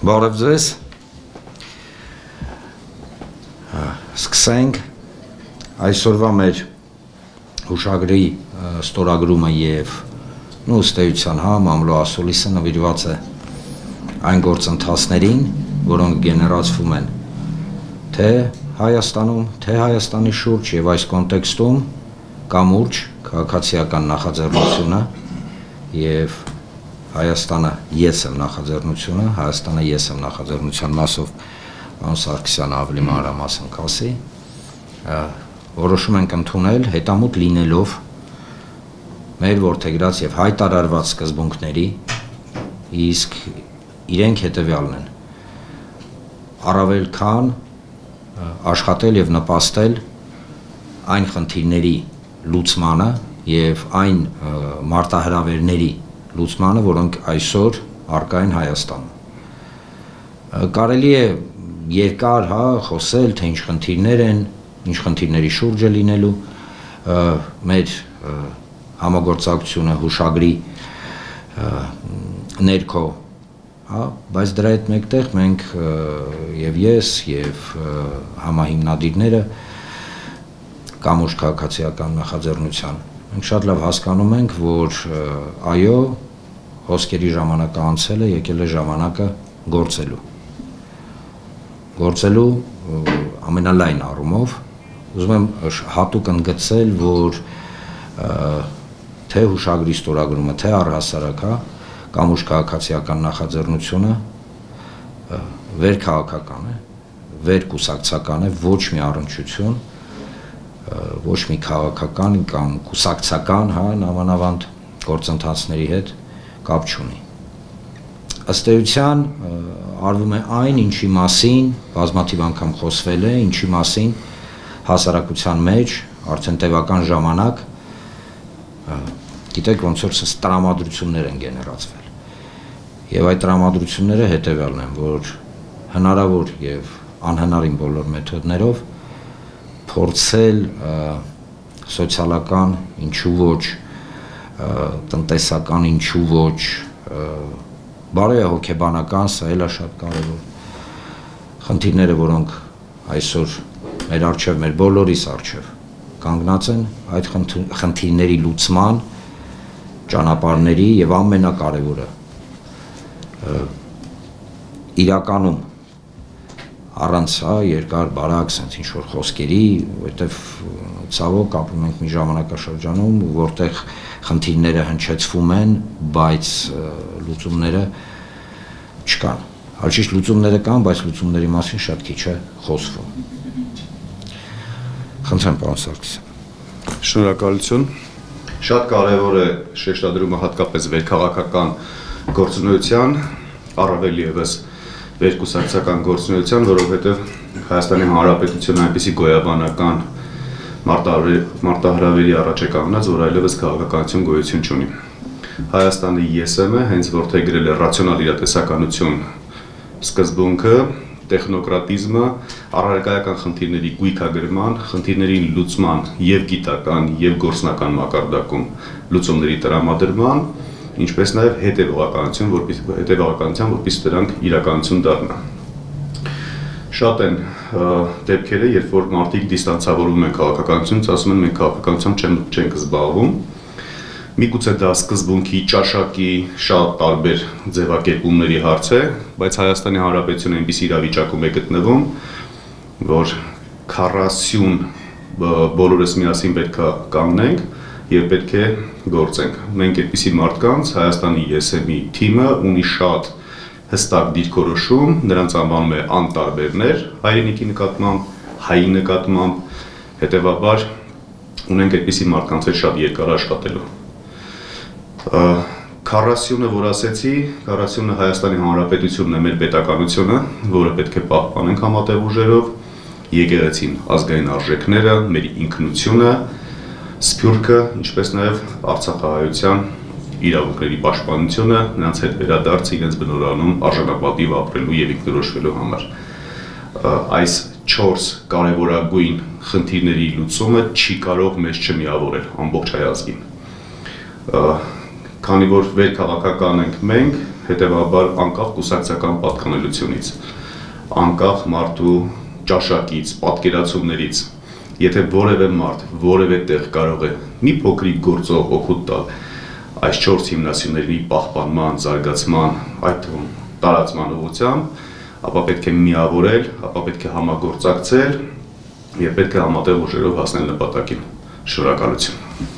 Բարև ձեզ, սկսենք այսօրվա մեր հուշագրի ստորագրումը և ըստ էության մամլո ասուլիսը նվիրված է այն գործընթացներին, որոնք գեներացվում են թե Հայաստանում, թե Հայաստանի շուրջ և այս կոնտեքստում կամուրջ քաղաքացիական նախաձեռնությունը և Հայաստանը ես եմ նախաձեռնությունը, Հայաստանը ես եմ նախաձեռնության մասով պարոն Սարգսյանը ավելի մանրամասն կասի, որոշում ենք ընդունել հետամուտ լինելով մեր որդեգրած և հայտարարված սկզբունքների, իսկ իրենք հետևյալն են, առավել քան աշխատել և նպաստել այն խնդիրների լուծմանը և այն մարտահրավերների լուծմանը, որոնք այսօր առկա են Հայաստանում։ Կարելի է երկար խոսել, թե ինչ խնդիրներ են, ինչ խնդիրների շուրջ է լինելու մեր համագործակցությունը հուշագրի ներքո, բայց դրա հետ մեկտեղ մենք և ես, և համահիմնադիրները կամուրջ քաղաքացիական նախաձեռնության, մենք շատ լավ հասկանում ենք, որ այո, հոսքերի ժամանակը անցել է, եկել է ժամանակը գործելու ամենալայն առումով, ուզում եմ հատուկ ընդգծել, որ թե հուշագրի ստորագրումը, թե առհասարակ կամուրջ քաղաքացիական նախաձեռնությունը վերքաղաքական է, վերկուսակցական է, ոչ մի առնչություն, ոչ մի քաղաքական կամ կուսակցական նամանավանդ գործընթացների հետ կապ չունի։ Ըստ էության արվում է այն, ինչի մասին բազմաթիվ անգամ խոսվել է, ինչի մասին հասարակության մեջ արդեն տևական ժամանակ գիտեք ոնց որ տրամադրություններ են գեներացվել և այդ տրամադրությունները հետևյալն են, որ հնարավոր և անհնարին բոլոր մեթոդներով փորձել սոցիալական, ինչու ոչ, տնտեսական, ինչու ոչ, բարոյահոգեբանական, սա էլ է շատ կարևոր խնդիրները, որոնք այսօր մեր առջև, մեր բոլորիս առջև կանգնած են այդ խնդիրների լուծման ճանապարհների և ամենակարևորը իրականում առանց երկար բարակ ինչ-որ խոսքերի, որտեվ ցավոք ապրում ենք մի ժամանակաշրջանում, որտեղ խնդիրները հնչեցվում են, բայց լուծումները չկան։ Հաշիշտ լուծումները կան, բայց լուծումների մասին շատ քիչ է խոսվում։ Խնդրեմ պարոն Սարգսյան։ Շնորհակալություն։ Շատ կարևոր է շեշտադրումը հատկապես վերքաղաքական գործունեության, առավել ևս վերկուսակցական գործունեության, որովհետև Հայաստանի Հանրապետությունը այնպիսի գոյաբանական մարտահրավերի առաջ է կանգնած, որ այլևս քաղաքականություն գոյություն չունի։ Հայաստանը ԵՍՄ հենց որդեգրել է ռացիոնալ իրատեսականություն սկզբունքը, տեխնոկրատիզմը, առարկայական խնդիրների գույքագրման, խնդիրների լուծման և գիտական և գործնական մակարդակում լուծումների տրամադրման, ինչպես նաև հետևողականության, որպեսզի դրանք իրականություն դառնան։ Շատ են դեպքերը, երբ որ մարդիկ դիստանցավորվում են քաղաքականությունից, ասում են մենք քաղաքականությամբ չենք զբաղվում։ Միգուցե դա սկզբունքի, ճաշակի շատ տարբեր ձևակերպումների հարց է, բայց Հայաստանի Հանրապետությունը այնպիսի իրավիճակում է գտնվում, որ 40 բոլորս միասին պետք է կանգնենք և պետք է գործենք։ Մենք այդպիսի մարդկանց Հայաստանի ԵՍՄ-ի թիմը ունի շատ հստակ դիրքորոշում, նրանց անվանում է անտարբերներ հայրենիքի նկատմամբ, հայի նկատմամբ, հետևաբար ունենք այդպիսի մարդկանց հետ շատ երկար աշխատելու։ 40-ը, որ ասեցի, 40-ը Հայաստանի Հանրապետությունն է մեր պետականությունը, որը պետք է պահպանենք համատեղ ուժերով, եկեղեցին ազգային արժեքները, մեր ինքնությունը, սփյուռքը, ինչպես նաև արցախահայության իրավունքների պաշտպանությունը, նրանց հետ վերադարձը իրենց բնորանում արժանապատիվ ապրելու և ինքնորոշվելու համար։ Այս 4 կարևորագույն խնդիրների լուծումը չի կարող մեզ չմիավորել ամբողջ հայ ազգին։ Քանի որ վերքաղաքական ենք մենք, հետևաբար անկախ կուսակցական պատկանելությունից, անկախ մարդու ճաշակից, պատկերացումներից, եթե որևէ մարդ, որևէ տեղ կարող է մի փոքրիկ գործով օգուտ տալ այս 4 հիմնասյուների պահպանման, զարգացման, այդ թվում տարածման ուղղությամբ, ապա պետք է միավորել, ապա պետք է համագործակցել եւ պետք է համատեղ ուժերով հասնել նպատակին։ Շնորհակալություն։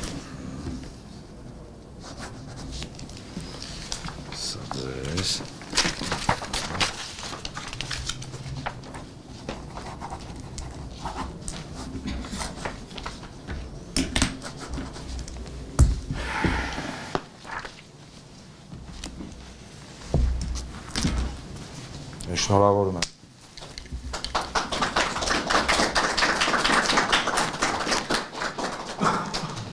Շնորհավորում եմ։